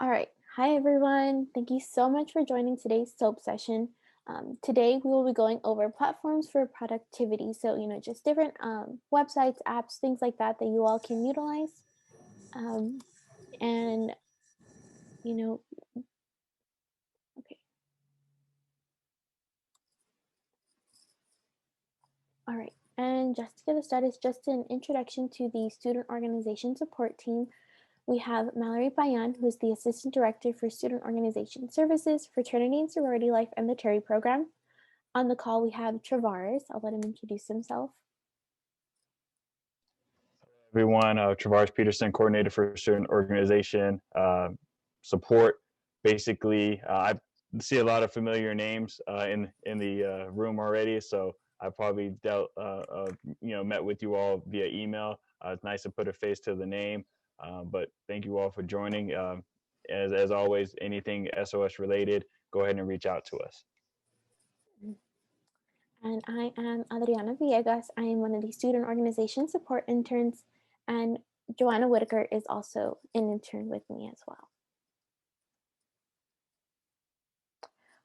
All right. Hi, everyone. Thank you so much for joining today's SOAP session. Today, we will be going over platforms for productivity. So, just different websites, apps, things like that that you all can utilize. Um, and, you know, okay. All right. And just to get us started, just an introduction to the Student Organization Support Team. We have Mallory Bayan, who is the Assistant Director for Student Organization Services, Fraternity and Sorority Life, and the Terry Program. On the call, we have Travaris. I'll let him introduce himself. Everyone. Travaris Peterson, coordinator for student organization support. Basically, I see a lot of familiar names in the room already, so I probably met with you all via email. It's nice to put a face to the name, but thank you all for joining. As always, anything SOS related, go ahead and reach out to us. And I am Adriana Villegas. I am one of the student organization support interns, and Joanna Whitaker is also an intern with me as well.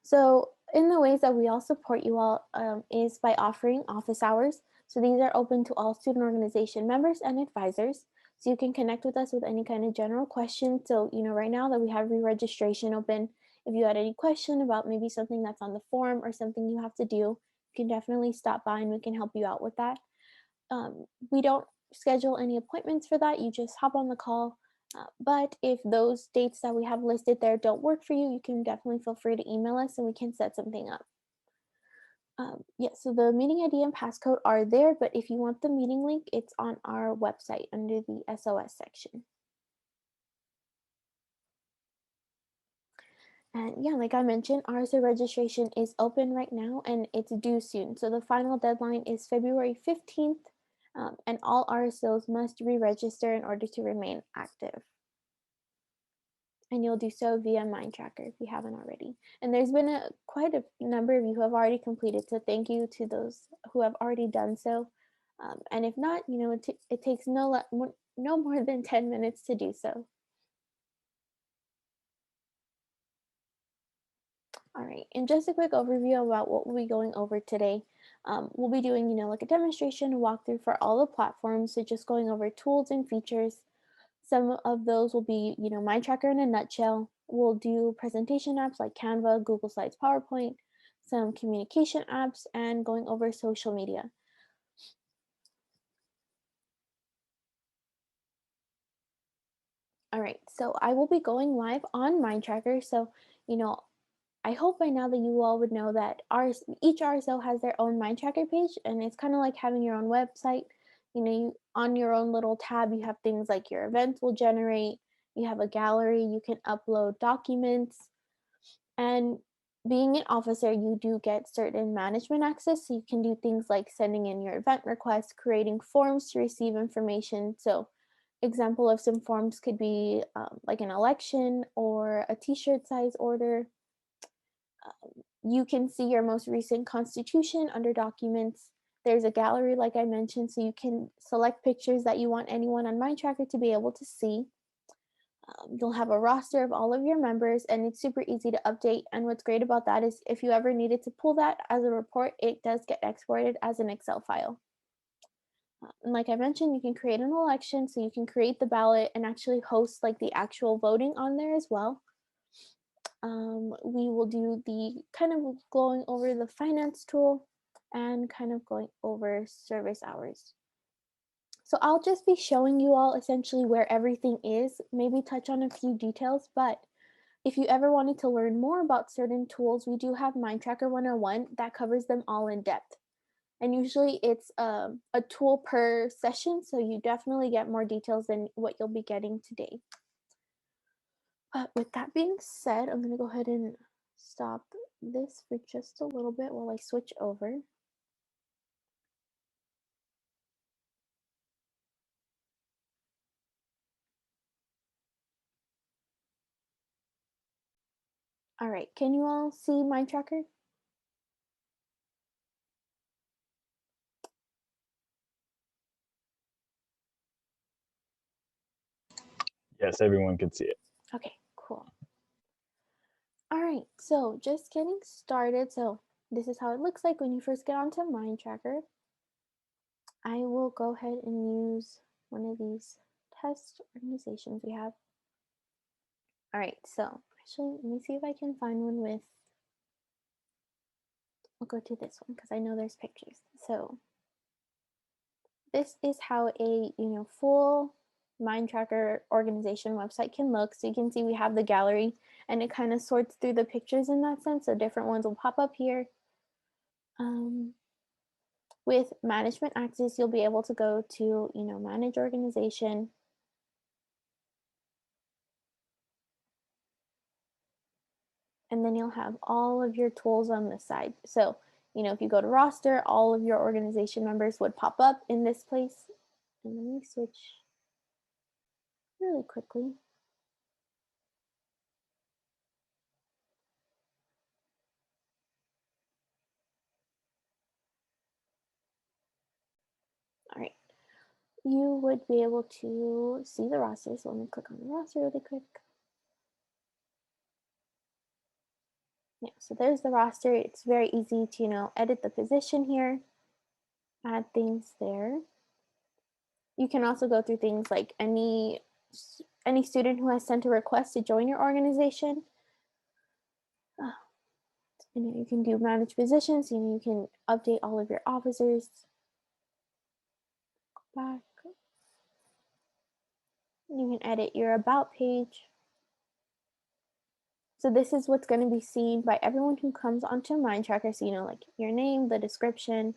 So in the ways that we all support you all is by offering office hours. So these are open to all student organization members and advisors. So you can connect with us with any kind of general question. So, right now that we have re-registration open, if you had any question about maybe something that's on the form or something you have to do, you can definitely stop by and we can help you out with that. We don't schedule any appointments for that. You just hop on the call. But if those dates that we have listed there don't work for you, you can definitely feel free to email us and we can set something up. So the meeting ID and passcode are there, but if you want the meeting link, it's on our website under the SOS section. And yeah, like I mentioned, RSA registration is open right now and it's due soon. So the final deadline is February 15th, and all RSOs must re-register in order to remain active. And you'll do so via MindTracker if you haven't already. And there's been quite a number of you who have already completed, so thank you to those who have already done so. And if not, it takes no more than 10 minutes to do so. All right, and just a quick overview about what we'll be going over today. We'll be doing, like a demonstration, a walkthrough for all the platforms, so just going over tools and features. Some of those will be, MindTracker in a nutshell. We'll do presentation apps like Canva, Google Slides, PowerPoint, some communication apps, and going over social media. All right, so I will be going live on MindTracker. So, I hope by now that you all would know that each RSO has their own MindTracker page, and it's kind of like having your own website. On your own little tab, you have things like your events will generate, you have a gallery, you can upload documents, and being an officer, you do get certain management access. So you can do things like sending in your event requests, creating forms to receive information. So example of some forms could be like an election or a t-shirt size order. You can see your most recent constitution under documents. There's a gallery, like I mentioned, so you can select pictures that you want anyone on MindTracker to be able to see. You'll have a roster of all of your members and it's super easy to update. And what's great about that is if you ever needed to pull that as a report, it does get exported as an Excel file. And like I mentioned, you can create an election, so you can create the ballot and actually host like the actual voting on there as well. We will do the kind of going over the finance tool and kind of going over service hours. So I'll just be showing you all essentially where everything is, maybe touch on a few details, but if you ever wanted to learn more about certain tools, we do have MindTracker 101 that covers them all in depth. And usually it's a tool per session, so you definitely get more details than what you'll be getting today. But with that being said, I'm going to go ahead and stop this for just a little bit while I switch over. All right, can you all see MindTracker? Yes, everyone can see it. Okay, cool. All right, so just getting started. So this is how it looks like when you first get onto MindTracker. I will go ahead and use one of these test organizations we have. All right, so actually, let me see if I can find one with, I'll go to this one because I know there's pictures. So this is how a, full MindTracker organization website can look. So you can see we have the gallery and it kind of sorts through the pictures in that sense. So different ones will pop up here. Um, with management access, you'll be able to go to, manage organization. And then you'll have all of your tools on the side. So, if you go to roster, all of your organization members would pop up in this place. And let me switch really quickly. All right. You would be able to see the roster. So let me click on the roster really quick. Yeah, so there's the roster. It's very easy to, edit the position here, add things there. You can also go through things like any student who has sent a request to join your organization. You can do manage positions. You can update all of your officers. Go back. You can edit your about page. So this is what's going to be seen by everyone who comes onto MindTracker. So, like your name, the description,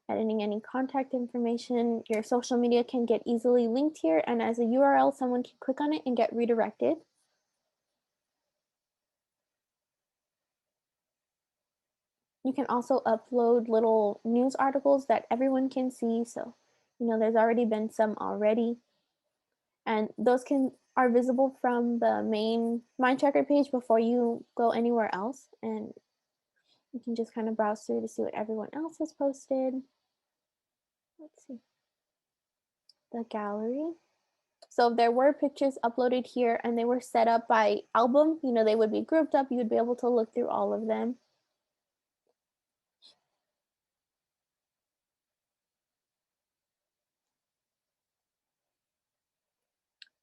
editing any contact information. Your social media can get easily linked here. And as a URL, someone can click on it and get redirected. You can also upload little news articles that everyone can see. So, there's already been some already. And those are visible from the main MindTracker page before you go anywhere else. And you can just kind of browse through to see what everyone else has posted. Let's see. The gallery. So if there were pictures uploaded here and they were set up by album, they would be grouped up. You would be able to look through all of them.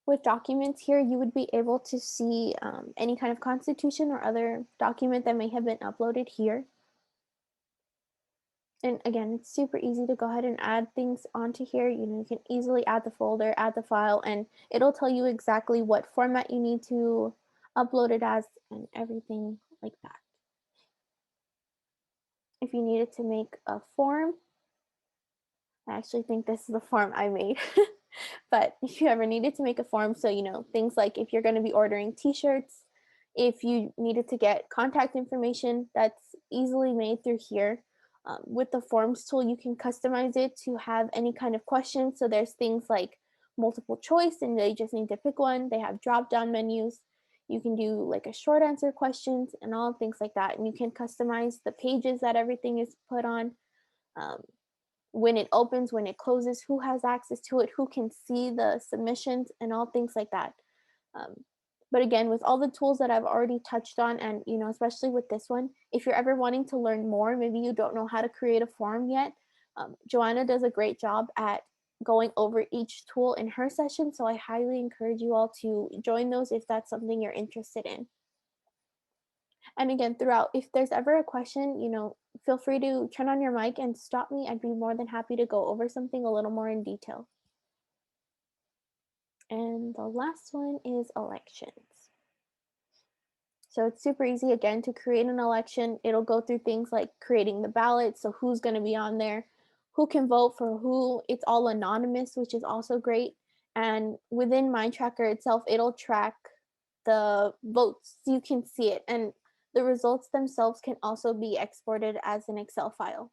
With documents here, you would be able to see any kind of constitution or other document that may have been uploaded here. And again, it's super easy to go ahead and add things onto here. You can easily add the folder, add the file, and it'll tell you exactly what format you need to upload it as and everything like that. If you needed to make a form, I actually think this is the form I made. But if you ever needed to make a form, so things like if you're going to be ordering t-shirts, if you needed to get contact information, that's easily made through here. With the forms tool, you can customize it to have any kind of questions. So there's things like multiple choice and they just need to pick one. They have drop down menus. You can do like a short answer questions and all things like that. And you can customize the pages that everything is put on. When it opens, when it closes, who has access to it, who can see the submissions, and all things like that. But again, with all the tools that I've already touched on, and especially with this one, if you're ever wanting to learn more, maybe you don't know how to create a form yet, Joanna does a great job at going over each tool in her session. So I highly encourage you all to join those if that's something you're interested in. And again, throughout, if there's ever a question, feel free to turn on your mic and stop me. I'd be more than happy to go over something a little more in detail. And the last one is elections. So it's super easy again to create an election. It'll go through things like creating the ballot, so who's going to be on there, who can vote for who. It's all anonymous, which is also great. And within MindTracker itself, it'll track the votes. You can see it, and the results themselves can also be exported as an Excel file.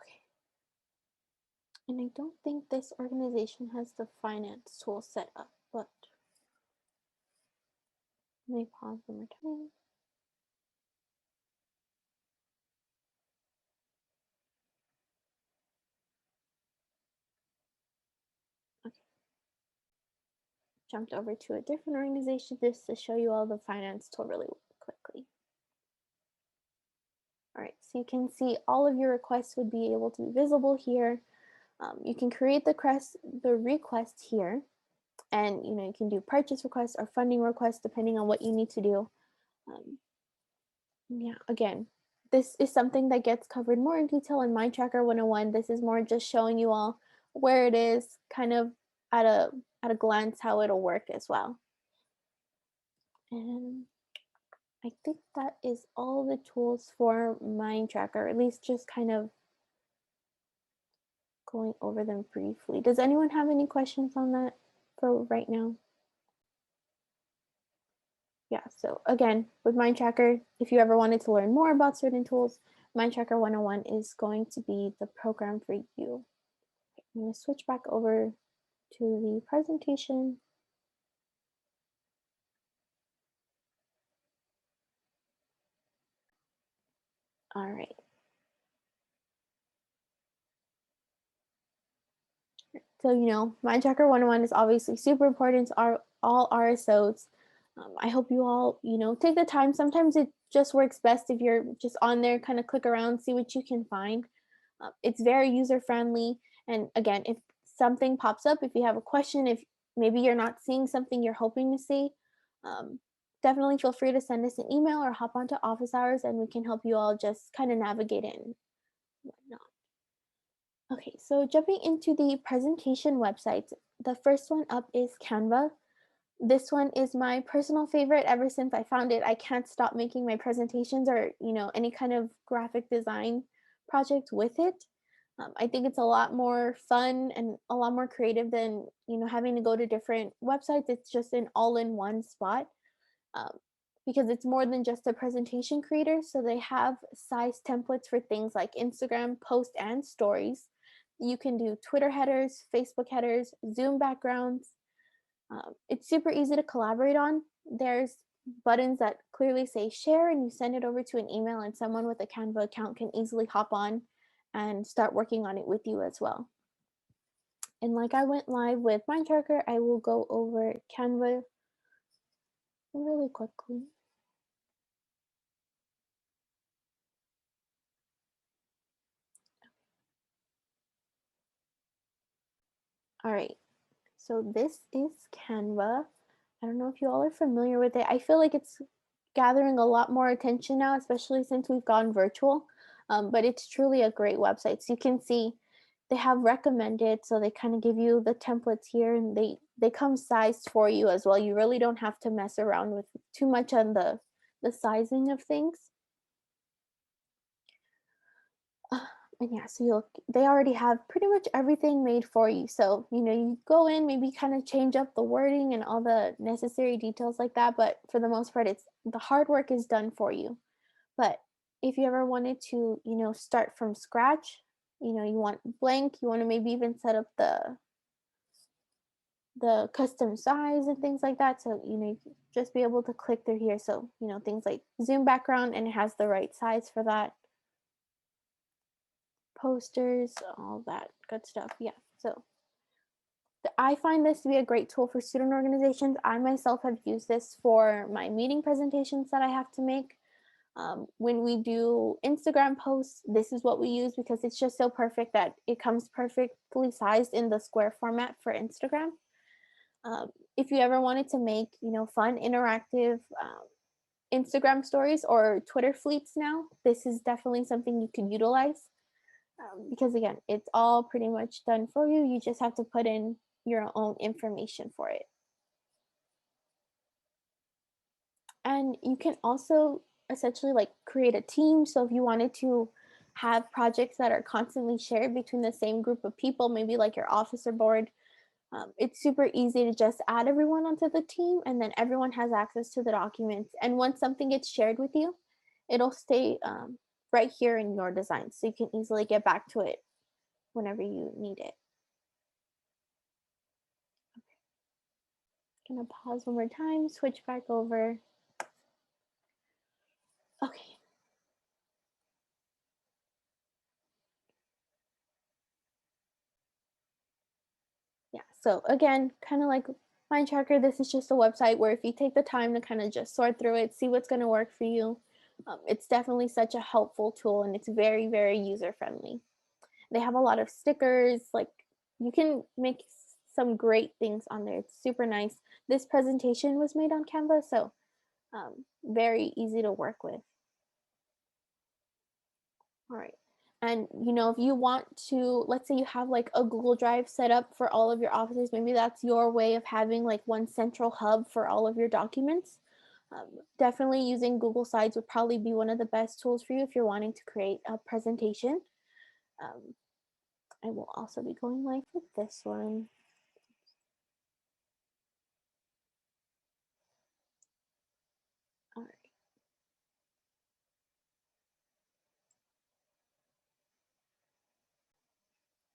Okay. And I don't think this organization has the finance tool set up, but let me pause one more time. Okay. jumped over to a different organization just to show you all the finance tool really quickly. All right, so you can see all of your requests would be able to be visible here. You can create the request here, and you can do purchase requests or funding requests depending on what you need to do. Um, yeah, again, this is something that gets covered more in detail in My Tracker 101. This is more just showing you all where it is, kind of at a glance how it'll work as well. And I think that is all the tools for Mind Tracker, at least just kind of going over them briefly. Does anyone have any questions on that for right now? Yeah, so again, with Mind Tracker, if you ever wanted to learn more about certain tools, Mind Tracker 101 is going to be the program for you. I'm going to switch back over to the presentation. All right. So, Mind Tracker 101 is obviously super important to all RSOs. I hope you all, take the time. Sometimes it just works best if you're just on there, kind of click around, see what you can find. It's very user friendly. And again, if something pops up, if you have a question, if maybe you're not seeing something you're hoping to see, um, definitely feel free to send us an email or hop onto office hours and we can help you all just kind of navigate it and whatnot. Okay, so jumping into the presentation websites, the first one up is Canva. This one is my personal favorite. Ever since I found it, I can't stop making my presentations or, any kind of graphic design project with it. I think it's a lot more fun and a lot more creative than, having to go to different websites. It's just an all-in-one spot. Um, because it's more than just a presentation creator. So they have size templates for things like Instagram post and stories. You can do Twitter headers, Facebook headers, Zoom backgrounds. It's super easy to collaborate on. There's buttons that clearly say share, and you send it over to an email, and someone with a Canva account can easily hop on and start working on it with you as well. And like I went live with Mind Tracker, I will go over Canva really quickly. All right, so this is Canva. I don't know if you all are familiar with it. I feel like it's gathering a lot more attention now, especially since we've gone virtual. But it's truly a great website. So you can see they have recommended, so they kind of give you the templates here, and they come sized for you as well. You really don't have to mess around with too much on the sizing of things. And yeah, so they already have pretty much everything made for you. So, you go in, maybe kind of change up the wording and all the necessary details like that. But for the most part, it's the hard work is done for you. But if you ever wanted to, start from scratch, you want blank, you want to maybe even set up the custom size and things like that. So, you just be able to click through here. So, things like Zoom background, and it has the right size for that. Posters, all that good stuff. Yeah. So I find this to be a great tool for student organizations. I myself have used this for my meeting presentations that I have to make. When we do Instagram posts, this is what we use because it's just so perfect that it comes perfectly sized in the square format for Instagram. If you ever wanted to make, fun, interactive Instagram stories or Twitter fleets now, this is definitely something you could utilize. Because again, it's all pretty much done for you. You just have to put in your own information for it. And you can also essentially like create a team. So if you wanted to have projects that are constantly shared between the same group of people, maybe like your officer board, it's super easy to just add everyone onto the team, and then everyone has access to the documents. And once something gets shared with you, it'll stay right here in your design. So you can easily get back to it whenever you need it. Gonna pause one more time, switch back over. Okay. Yeah, so again, kind of like Mind Tracker, this is just a website where if you take the time to kind of just sort through it, see what's going to work for you, it's definitely such a helpful tool and it's very, very user friendly. They have a lot of stickers, like you can make some great things on there. It's super nice. This presentation was made on Canva, so very easy to work with. All right. And if you want to, let's say you have like a Google Drive set up for all of your offices, maybe that's your way of having like one central hub for all of your documents. Definitely using Google Slides would probably be one of the best tools for you if you're wanting to create a presentation. Um, I will also be going live with this one. All right.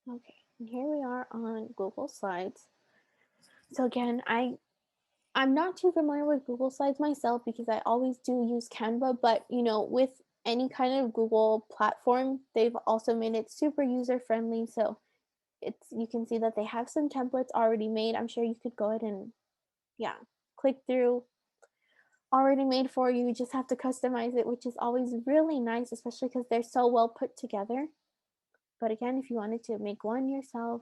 Okay, and here we are on Google Slides. So again, I'm not too familiar with Google Slides myself because I always do use Canva, but with any kind of Google platform, they've also made it super user friendly. So you can see that they have some templates already made. I'm sure you could go ahead and yeah, click through already made for you. You just have to customize it, which is always really nice, especially because they're so well put together. But again, if you wanted to make one yourself,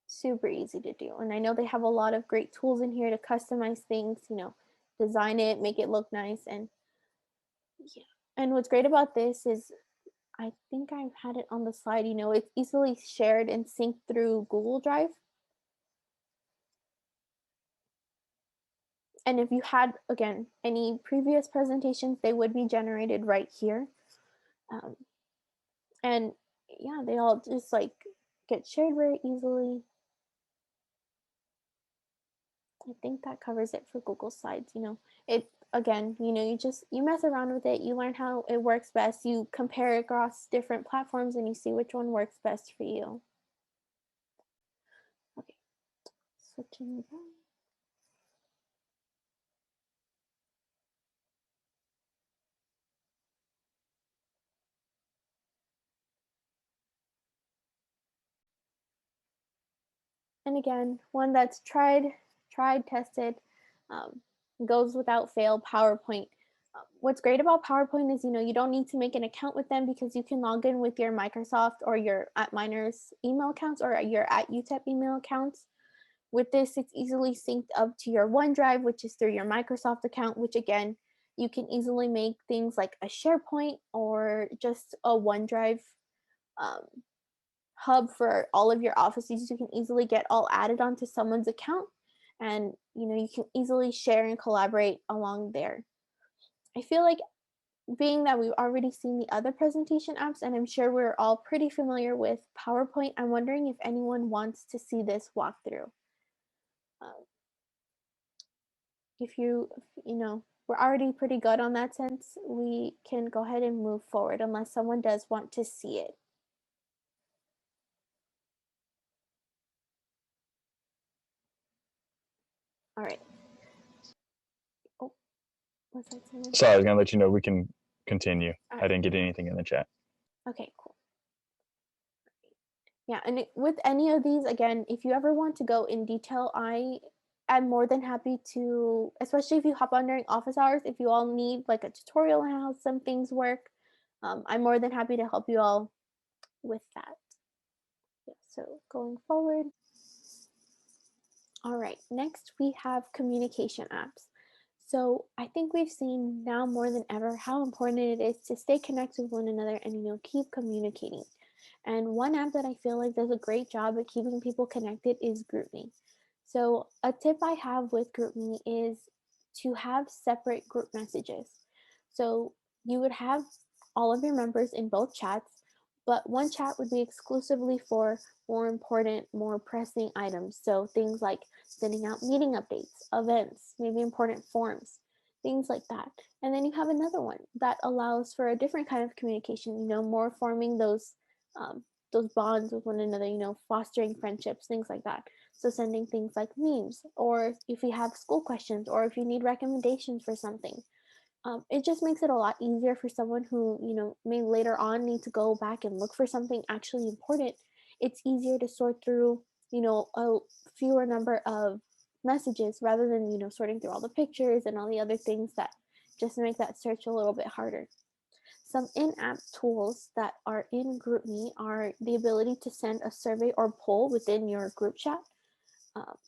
super easy to do. And I know they have a lot of great tools in here to customize things, design it, make it look nice. And yeah. And what's great about this is I think I've had it on the slide, it's easily shared and synced through Google Drive. And if you had, again, any previous presentations, they would be generated right here. Um, and yeah, they all just like get shared very easily. I think that covers it for Google Slides. It again, you mess around with it, you learn how it works best, you compare it across different platforms and you see which one works best for you. Okay, switching back. And again, one that's tried, tested, um, goes without fail, PowerPoint. What's great about PowerPoint is, you don't need to make an account with them because you can log in with your Microsoft or your at Miners email accounts or your at UTEP email accounts. With this, it's easily synced up to your OneDrive, which is through your Microsoft account, which again, you can easily make things like a SharePoint or just a OneDrive um, hub for all of your offices. You can easily get all added onto someone's account and you can easily share and collaborate along there. I feel like being that we've already seen the other presentation apps and I'm sure we're all pretty familiar with PowerPoint, I'm wondering if anyone wants to see this walkthrough. Um, if we're already pretty good on that sense, we can go ahead and move forward unless someone does want to see it. All right. Oh, was that someone? Sorry, I was gonna let you know we can continue. All I right. didn't get anything in the chat. Okay, cool. Yeah, and with any of these, again, if you ever want to go in detail, I am more than happy to, especially if you hop on during office hours, if you all need like a tutorial on how some things work, I'm more than happy to help you all with that. Yeah, so going forward. All right, next we have communication apps. So I think we've seen now more than ever how important it is to stay connected with one another and keep communicating. And one app that I feel like does a great job at keeping people connected is GroupMe. So a tip I have with GroupMe is to have separate group messages. So you would have all of your members in both chats, but one chat would be exclusively for more important, more pressing items. So things like sending out meeting updates, events, maybe important forms, things like that. And then you have another one that allows for a different kind of communication, more forming those bonds with one another, fostering friendships, things like that. So sending things like memes, or if you have school questions, or if you need recommendations for something. It just makes it a lot easier for someone who, may later on need to go back and look for something actually important. it's easier to sort through, a fewer number of messages rather than, sorting through all the pictures and all the other things that just make that search a little bit harder. Some in-app tools that are in GroupMe are the ability to send a survey or poll within your group chat.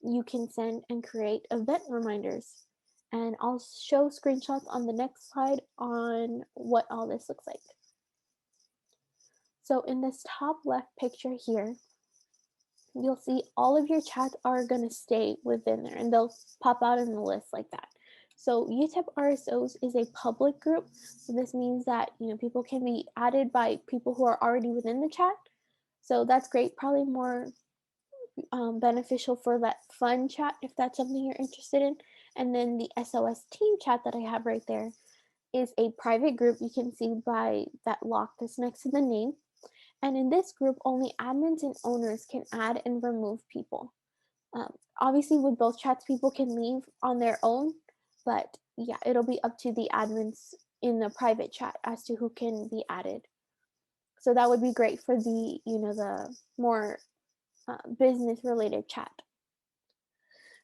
You can send and create event reminders. And I'll show screenshots on the next slide on what all this looks like. So in this top left picture here, you'll see all of your chats are going to stay within there and they'll pop out in the list like that. So UTEP RSOs is a public group. So this means that, people can be added by people who are already within the chat. So that's great, probably more beneficial for that fun chat if that's something you're interested in. And then the SOS team chat that I have right there is a private group. You can see by that lock that's next to the name. And in this group, only admins and owners can add and remove people. Obviously, with both chats, people can leave on their own, but yeah, it'll be up to the admins in the private chat as to who can be added. So that would be great for the, the more business related chat.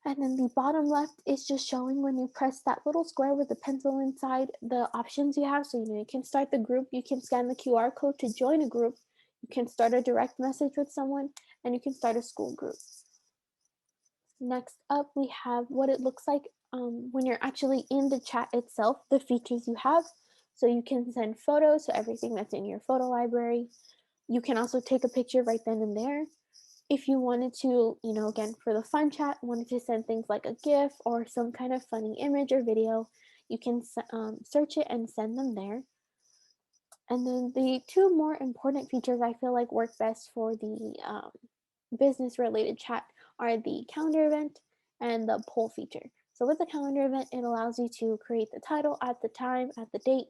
And then the bottom left is just showing when you press that little square with the pencil inside, the options you have. So, you can start the group, you can scan the QR code to join a group, you can start a direct message with someone, and you can start a school group. Next up, we have what it looks like when you're actually in the chat itself, the features you have. So you can send photos, so everything that's in your photo library. You can also take a picture right then and there. If you wanted to, again, for the fun chat, wanted to send things like a GIF or some kind of funny image or video, you can search it and send them there. And then the two more important features I feel like work best for the business related chat are the calendar event and the poll feature. So with the calendar event, it allows you to create the title at the time, at the date,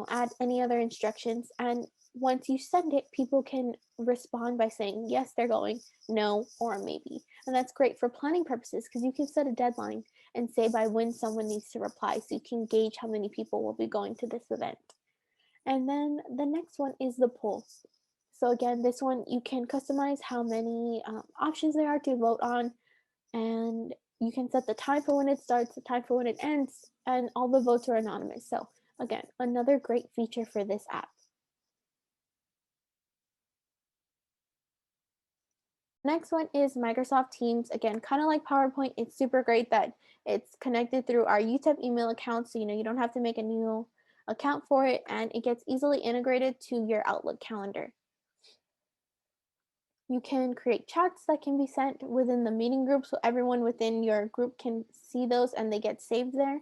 add any other instructions. And once you send it, people can respond by saying, yes, they're going, no, or maybe. And that's great for planning purposes because you can set a deadline and say by when someone needs to reply so you can gauge how many people will be going to this event. And then the next one is the poll. So again, this one you can customize how many options there are to vote on, and you can set the time for when it starts, the time for when it ends, and all the votes are anonymous. So again, another great feature for this app. Next one is Microsoft Teams. Again, kind of like PowerPoint, it's super great that it's connected through our UTEP email account, so you don't have to make a new account for it, and it gets easily integrated to your Outlook calendar. You can create chats that can be sent within the meeting group, so everyone within your group can see those and they get saved there.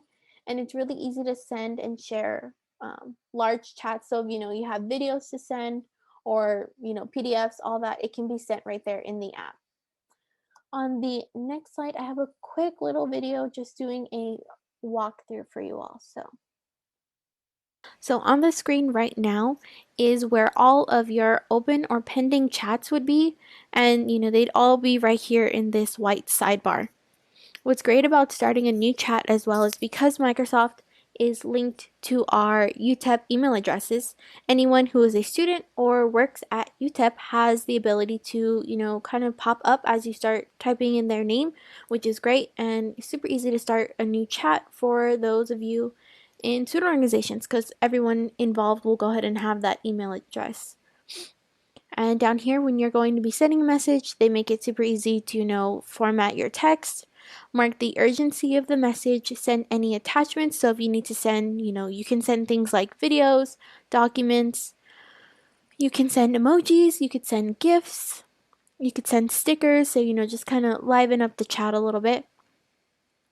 And it's really easy to send and share large chats. So you have videos to send or PDFs, all that, it can be sent right there in the app. On the next slide, I have a quick little video just doing a walkthrough for you all. So on the screen right now is where all of your open or pending chats would be, and they'd all be right here in this white sidebar. What's great about starting a new chat as well is because Microsoft is linked to our UTEP email addresses, anyone who is a student or works at UTEP has the ability to, kind of pop up as you start typing in their name, which is great and super easy to start a new chat for those of you in student organizations because everyone involved will go ahead and have that email address. And down here, when you're going to be sending a message, they make it super easy to, format your text, mark the urgency of the message, send any attachments. So if you need to send, you can send things like videos, documents, you can send emojis, you could send GIFs, you could send stickers. So, just kind of liven up the chat a little bit.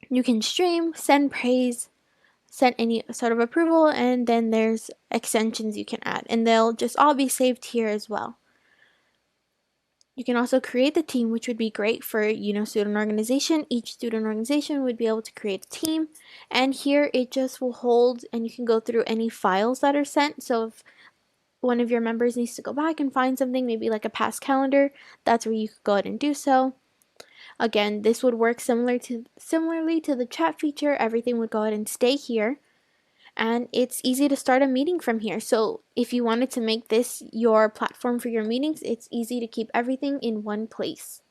You can stream, send praise, send any sort of approval, and then there's extensions you can add, and they'll just all be saved here as well. You can also create the team, which would be great for, student organization. Each student organization would be able to create a team, and here it just will hold, and you can go through any files that are sent. So if one of your members needs to go back and find something, maybe like a past calendar, that's where you could go ahead and do so. Again, this would work similarly to the chat feature. Everything would go ahead and stay here. and it's easy to start a meeting from here. So if you wanted to make this your platform for your meetings, it's easy to keep everything in one place.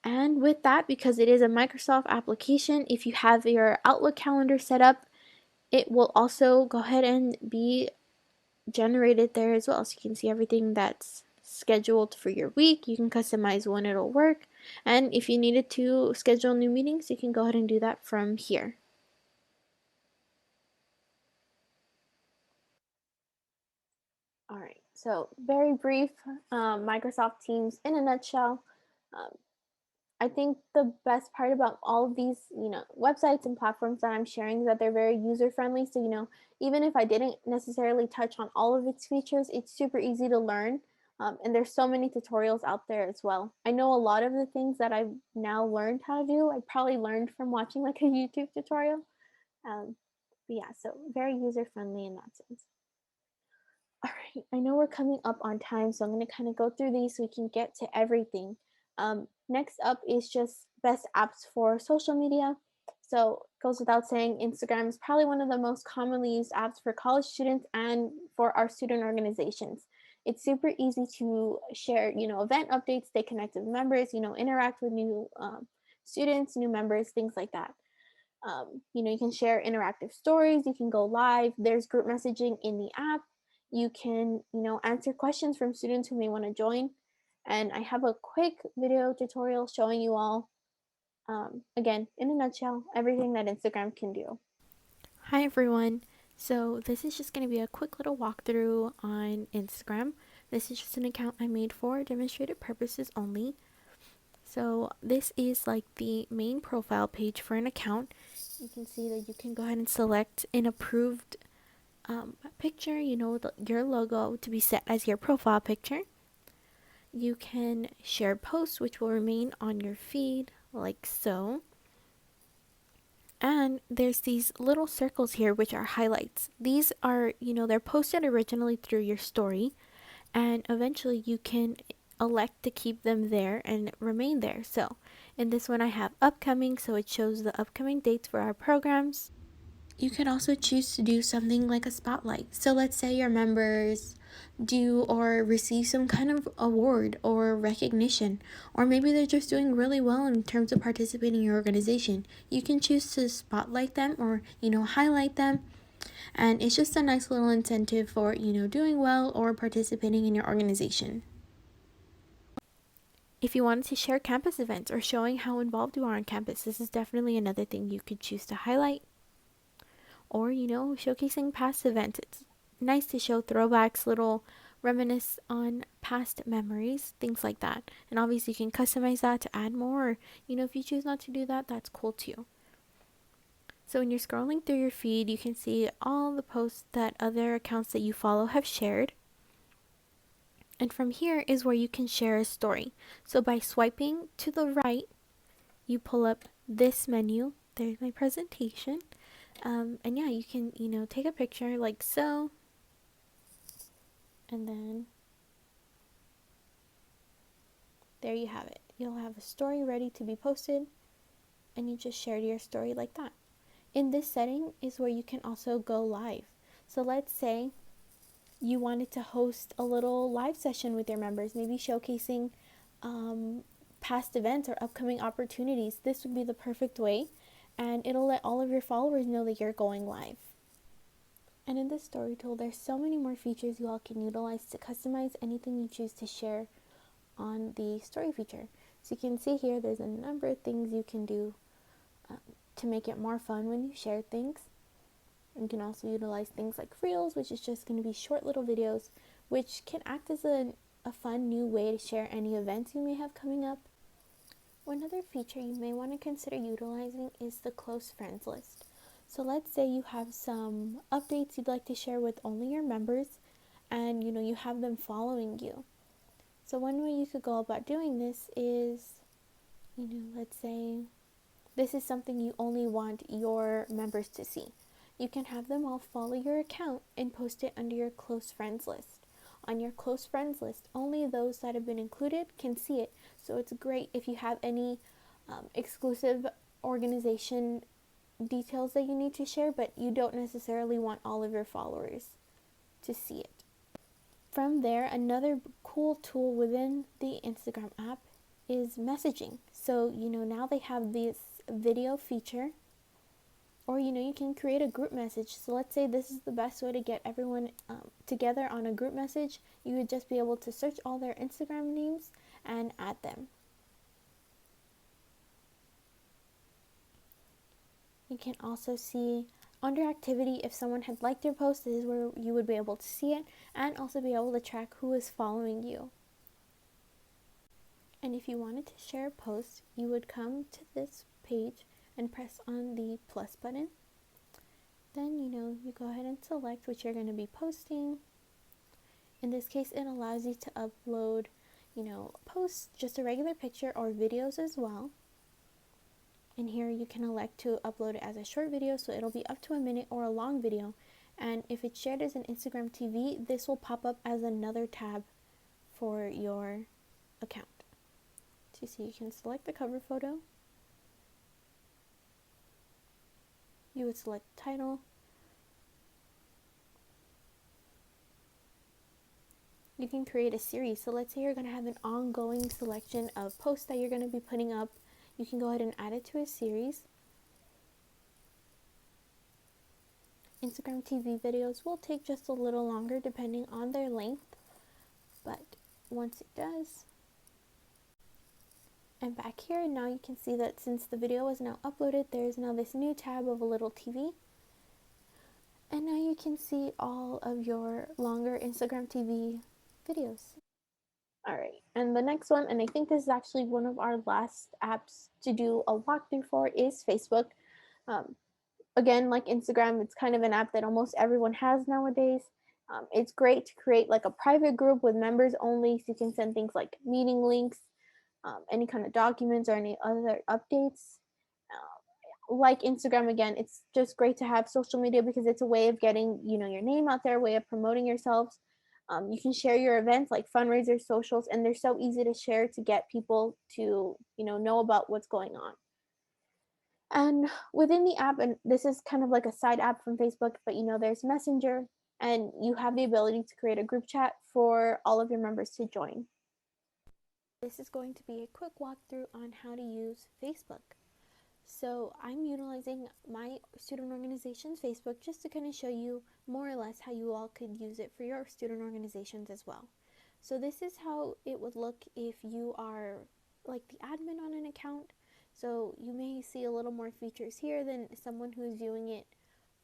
And with that, because it is a Microsoft application, if you have your Outlook calendar set up, it will also go ahead and be generated there as well. So you can see everything that's scheduled for your week. You can customize when it'll work. And if you needed to schedule new meetings, you can go ahead and do that from here. All right, so very brief Microsoft Teams in a nutshell. Um, I think the best part about all of these, websites and platforms that I'm sharing is that they're very user friendly. So, even if I didn't necessarily touch on all of its features, it's super easy to learn. And there's so many tutorials out there as well. I know a lot of the things that I've now learned how to do, I probably learned from watching like a YouTube tutorial. But yeah, so very user friendly in that sense. All right, I know we're coming up on time, so I'm going to kind of go through these so we can get to everything. Next up is just best apps for social media. So it goes without saying, Instagram is probably one of the most commonly used apps for college students and for our student organizations. It's super easy to share, event updates, stay connected with members, interact with new students, new members, things like that. You can share interactive stories, you can go live, there's group messaging in the app, you can answer questions from students who may want to join, and I have a quick video tutorial showing you all, again, in a nutshell, everything that Instagram can do. Hi everyone. So this is just going to be a quick little walkthrough on Instagram. This is just an account I made for demonstrative purposes only. So this is like the main profile page for an account. You can see that you can go ahead and select an approved picture, your logo to be set as your profile picture. You can share posts which will remain on your feed like so. And there's these little circles here which are highlights. These are, they're posted originally through your story, and eventually you can elect to keep them there and remain there. So in this one I have upcoming, so it shows the upcoming dates for our programs. You could also choose to do something like a spotlight. So let's say your members do or receive some kind of award or recognition, or maybe they're just doing really well in terms of participating in your organization. You can choose to spotlight them or, highlight them. And it's just a nice little incentive for, doing well or participating in your organization. If you wanted to share campus events or showing how involved you are on campus, this is definitely another thing you could choose to highlight. Or, showcasing past events. It's nice to show throwbacks, little reminisce on past memories, things like that. And obviously you can customize that to add more. Or, if you choose not to do that, that's cool too. So when you're scrolling through your feed, you can see all the posts that other accounts that you follow have shared. And from here is where you can share a story. So by swiping to the right, you pull up this menu. There's my presentation. And yeah, you can, take a picture like so. And then there you have it. You'll have a story ready to be posted, and you just shared your story like that. In this setting is where you can also go live. So let's say you wanted to host a little live session with your members, maybe showcasing past events or upcoming opportunities. This would be the perfect way, and it'll let all of your followers know that you're going live. And in this story tool, there's so many more features you all can utilize to customize anything you choose to share on the story feature. So you can see here there's a number of things you can do to make it more fun when you share things. You can also utilize things like Reels, which is just going to be short little videos, which can act as a fun new way to share any events you may have coming up. One other feature you may want to consider utilizing is the close friends list. So let's say you have some updates you'd like to share with only your members, and you have them following you. So one way you could go about doing this is, let's say this is something you only want your members to see. You can have them all follow your account and post it under your close friends list. On your close friends list, only those that have been included can see it. So it's great if you have any exclusive organization details that you need to share, but you don't necessarily want all of your followers to see it. From there, another cool tool within the Instagram app is messaging. So, now they have this video feature, or, you can create a group message. So let's say this is the best way to get everyone together on a group message. You would just be able to search all their Instagram names and add them. You can also see under activity if someone had liked your post. This is where you would be able to see it and also be able to track who is following you. And if you wanted to share a post, you would come to this page and press on the plus button. Then, you go ahead and select what you're going to be posting. In this case, it allows you to upload, posts, just a regular picture or videos as well. And here you can elect to upload it as a short video, so it'll be up to a minute, or a long video. And if it's shared as an Instagram TV, this will pop up as another tab for your account. So you see, you can select the cover photo. You would select the title. You can create a series. So let's say you're going to have an ongoing selection of posts that you're going to be putting up. You can go ahead and add it to a series. Instagram TV videos will take just a little longer depending on their length, but once it does, and back here, now you can see that since the video is now uploaded, there's now this new tab of a little TV. And now you can see all of your longer Instagram TV videos. All right, and the next one, and I think this is actually one of our last apps to do a walkthrough for, is Facebook. Again, like Instagram, it's kind of an app that almost everyone has nowadays. It's great to create like a private group with members only, so you can send things like meeting links, any kind of documents, or any other updates. Like Instagram, again, it's just great to have social media because it's a way of getting your name out there, a way of promoting yourselves. You can share your events like fundraisers, socials, and they're so easy to share to get people to know about what's going on. And within the app, and this is kind of like a side app from Facebook, but there's Messenger, and you have the ability to create a group chat for all of your members to join. This is going to be a quick walkthrough on how to use Facebook. So I'm utilizing my student organization's Facebook just to kind of show you more or less how you all could use it for your student organizations as well. So this is how it would look if you are like the admin on an account. So you may see a little more features here than someone who's viewing it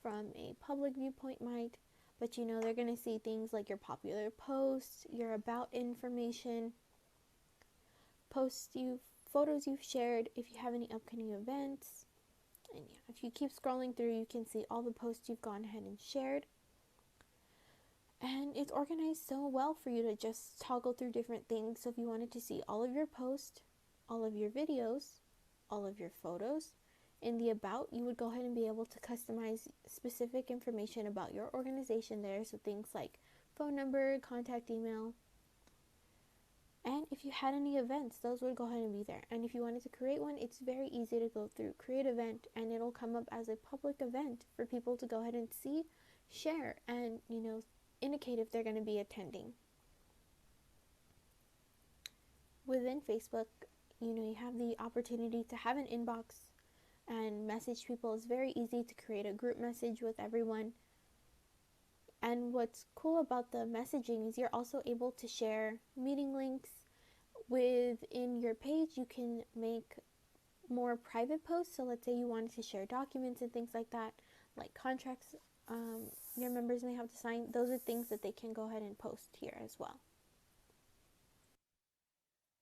from a public viewpoint might, but they're going to see things like your popular posts, your about information, photos you've shared, if you have any upcoming events. And if you keep scrolling through, you can see all the posts you've gone ahead and shared. And it's organized so well for you to just toggle through different things. So if you wanted to see all of your posts, all of your videos, all of your photos, in the about, you would go ahead and be able to customize specific information about your organization there. So things like phone number, contact email. And if you had any events, those would go ahead and be there. And if you wanted to create one, it's very easy to go through create event, and it'll come up as a public event for people to go ahead and see, share, and indicate if they're going to be attending. Within Facebook, you have the opportunity to have an inbox and message people. It's very easy to create a group message with everyone. And what's cool about the messaging is you're also able to share meeting links. Within your page, you can make more private posts. So let's say you wanted to share documents and things like that, like contracts your members may have to sign. Those are things that they can go ahead and post here as well.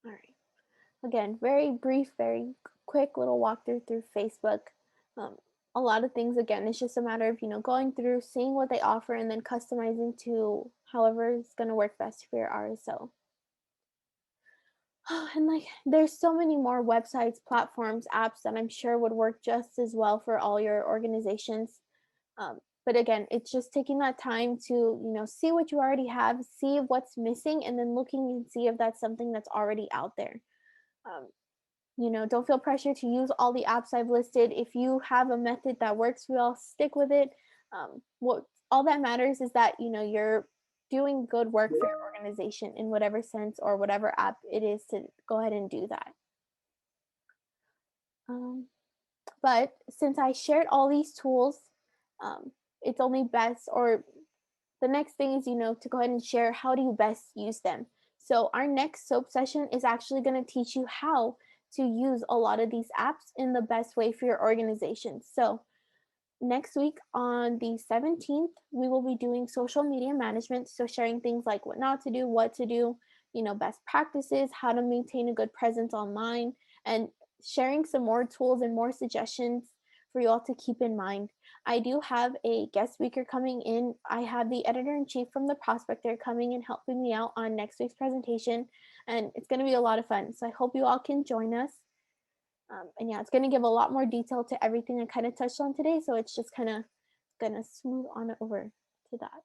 All right. Again, very brief, very quick little walkthrough through Facebook. A lot of things, again, it's just a matter of going through, seeing what they offer, and then customizing to however is going to work best for your RSO. And there's so many more websites, platforms, apps that I'm sure would work just as well for all your organizations. But again, it's just taking that time to see what you already have, see what's missing, and then looking and see if that's something that's already out there. don't feel pressure to use all the apps I've listed. If you have a method that works for you all, stick with it. What all that matters is that you're doing good work for your organization in whatever sense or whatever app it is to go ahead and do that. Um, but since I shared all these tools, um, it's only best, or the next thing is, to go ahead and share how do you best use them. So our next soap session is actually going to teach you how to use a lot of these apps in the best way for your organization. So next week on the 17th, we will be doing social media management. So sharing things like what not to do, what to do, best practices, how to maintain a good presence online, and sharing some more tools and more suggestions for you all to keep in mind. I do have a guest speaker coming in. I have the editor-in-chief from the Prospector coming and helping me out on next week's presentation, and it's going to be a lot of fun. So I hope you all can join us. And yeah, it's going to give a lot more detail to everything I kind of touched on today. So it's just kind of going to smooth on it over to that.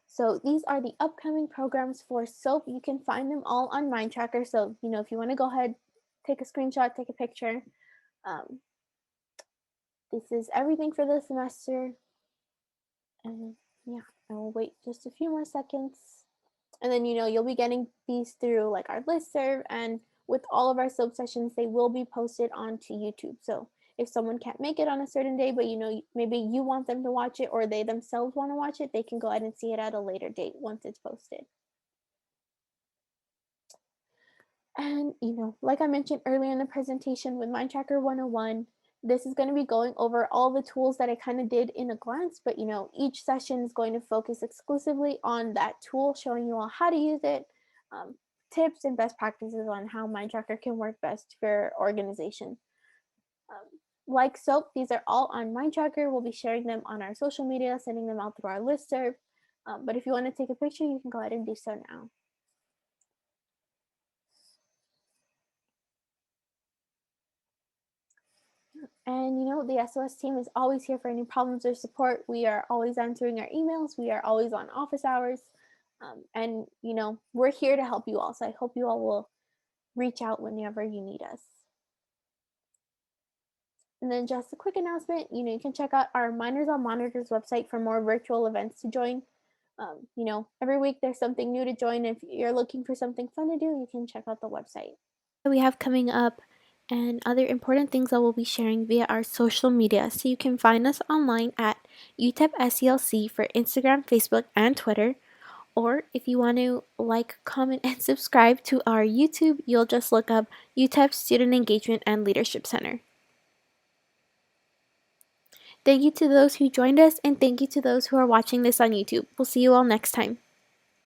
So these are the upcoming programs for SOAP. You can find them all on MindTracker. So, if you want to go ahead, take a screenshot, take a picture. This is everything for the semester. And yeah, I will wait just a few more seconds. And then, you'll be getting these through like our listserv, and with all of our soap sessions, they will be posted onto YouTube. So if someone can't make it on a certain day, but maybe you want them to watch it or they themselves want to watch it, they can go ahead and see it at a later date once it's posted. And, like I mentioned earlier in the presentation with MindTracker 101, this is going to be going over all the tools that I kind of did in a glance, but, each session is going to focus exclusively on that tool, showing you all how to use it, tips and best practices on how MindTracker can work best for your organization. Like SOAP, these are all on MindTracker. We'll be sharing them on our social media, sending them out through our listserv. But if you want to take a picture, you can go ahead and do so now. And the SOS team is always here for any problems or support. We are always answering our emails. We are always on office hours. And we're here to help you all. So I hope you all will reach out whenever you need us. And then just a quick announcement, you can check out our Minors on Monitors website for more virtual events to join. Every week there's something new to join. If you're looking for something fun to do, you can check out the website. We have coming up and other important things that we'll be sharing via our social media. So you can find us online at UTEP SELC for Instagram, Facebook, and Twitter. Or if you want to like, comment, and subscribe to our YouTube, you'll just look up UTEP Student Engagement and Leadership Center. Thank you to those who joined us, and thank you to those who are watching this on YouTube. We'll see you all next time.